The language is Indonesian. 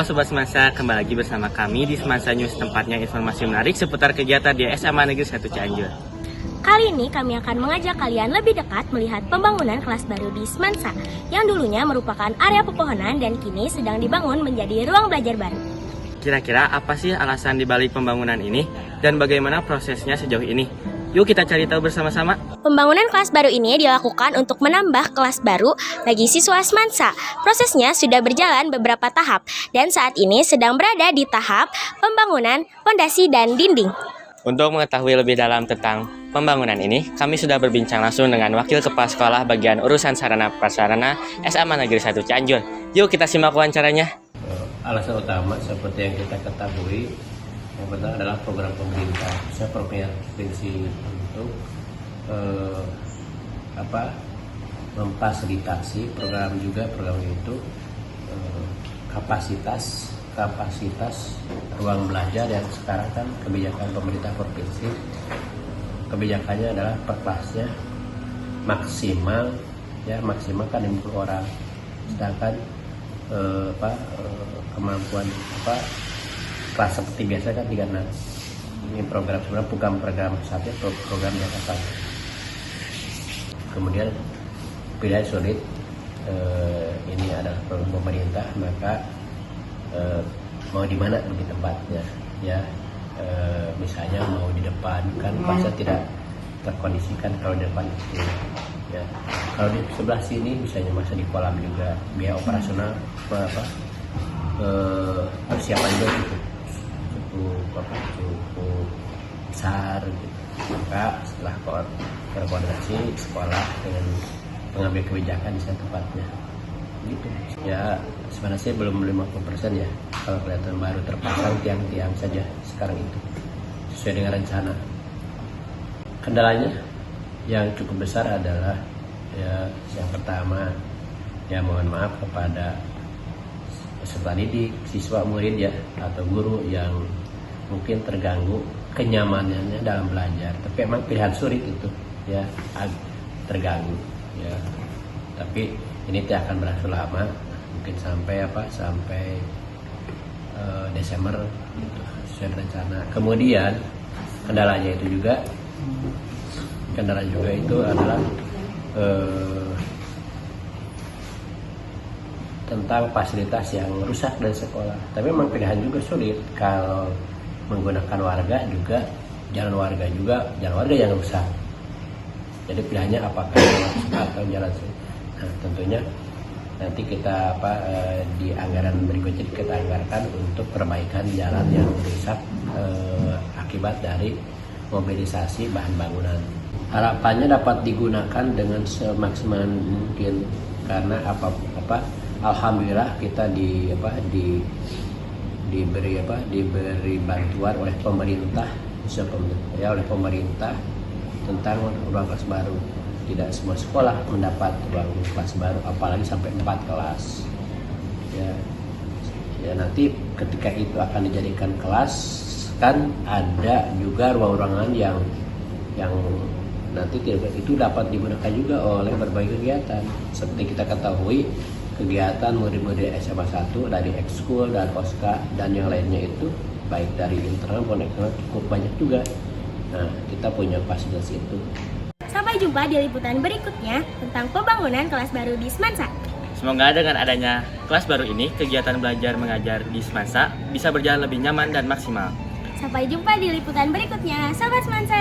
Halo Sobat Semansa, kembali lagi bersama kami di Semansa News, tempatnya informasi menarik seputar kegiatan di SMA Negeri 1 Cianjur. Kali ini kami akan mengajak kalian lebih dekat melihat pembangunan kelas baru di Semansa yang dulunya merupakan area pepohonan dan kini sedang dibangun menjadi ruang belajar baru. Kira-kira apa sih alasan dibalik pembangunan ini dan bagaimana prosesnya sejauh ini? Yuk kita cari tahu bersama-sama. Pembangunan kelas baru ini dilakukan untuk menambah kelas baru bagi siswa Semansa. Prosesnya sudah berjalan beberapa tahap dan saat ini sedang berada di tahap pembangunan pondasi dan dinding. Untuk mengetahui lebih dalam tentang pembangunan ini, kami sudah berbincang langsung dengan Wakil Kepala Sekolah Bagian Urusan Sarana Prasarana SMA Negeri 1 Cianjur. Yuk kita simak wawancaranya. Alasan utama seperti yang kita ketahui, yang pertama adalah program pemerintah, provinsi untuk memfasilitasi program itu kapasitas ruang belajar yang sekarang kan kebijakan pemerintah provinsi, kebijakannya adalah per kelasnya maksimal kan 50 orang, sedangkan kemampuan kelas seperti biasa kan 36. Ini program sebenarnya bukan program satu, program di atas. Kemudian pilihan sulit, ini adalah program pemerintah, maka mau di mana di tempatnya, ya. Misalnya mau di depan kan masa tidak terkondisikan kalau di depan itu, ya. Kalau di sebelah sini misalnya masa di kolam juga, biaya operasional persiapan juga cukup besar gitu. Maka setelah berkoordinasi sekolah dengan pengambil kebijakan di tempatnya gitu. Ya sebenarnya belum 50% ya, kalau kelihatan baru terpasang tiang-tiang saja sekarang itu sesuai dengan rencana. Kendalanya yang cukup besar adalah ya yang pertama, ya mohon maaf kepada peserta didik, siswa, murid ya, atau guru yang mungkin terganggu kenyamanannya dalam belajar. Tapi emang pilihan sulit itu ya, terganggu ya. Tapi ini tidak akan berlangsung lama, mungkin sampai Desember gitu, sesuai rencana. Kemudian kendalanya juga itu adalah tentang fasilitas yang rusak dari sekolah. Tapi memang pilihan juga sulit kalau menggunakan warga juga, jalan warga yang rusak. Jadi pilihannya apakah jalan rusak atau jalan sulit. Nah, tentunya nanti kita di anggaran berikutnya kita anggarkan untuk perbaikan jalan yang rusak akibat dari mobilisasi bahan bangunan. Harapannya dapat digunakan dengan semaksimal mungkin, karena alhamdulillah kita diberi bantuan oleh pemerintah tentang ruang kelas baru. Tidak semua sekolah mendapat ruang kelas baru, apalagi sampai 4 kelas. Ya nanti ketika itu akan dijadikan kelas, kan ada juga ruang-ruangan yang nanti itu dapat digunakan juga oleh berbagai kegiatan. Seperti kita ketahui, kegiatan murid-murid SMA 1 dari ekskul dan OSKA dan yang lainnya itu baik dari internal maupun eksternal cukup banyak juga. Nah, kita punya fasilitas itu. Sampai jumpa di liputan berikutnya tentang pembangunan kelas baru di Semansa. Semoga dengan adanya kelas baru ini, kegiatan belajar mengajar di Semansa bisa berjalan lebih nyaman dan maksimal. Sampai jumpa di liputan berikutnya, Sobat Semansa.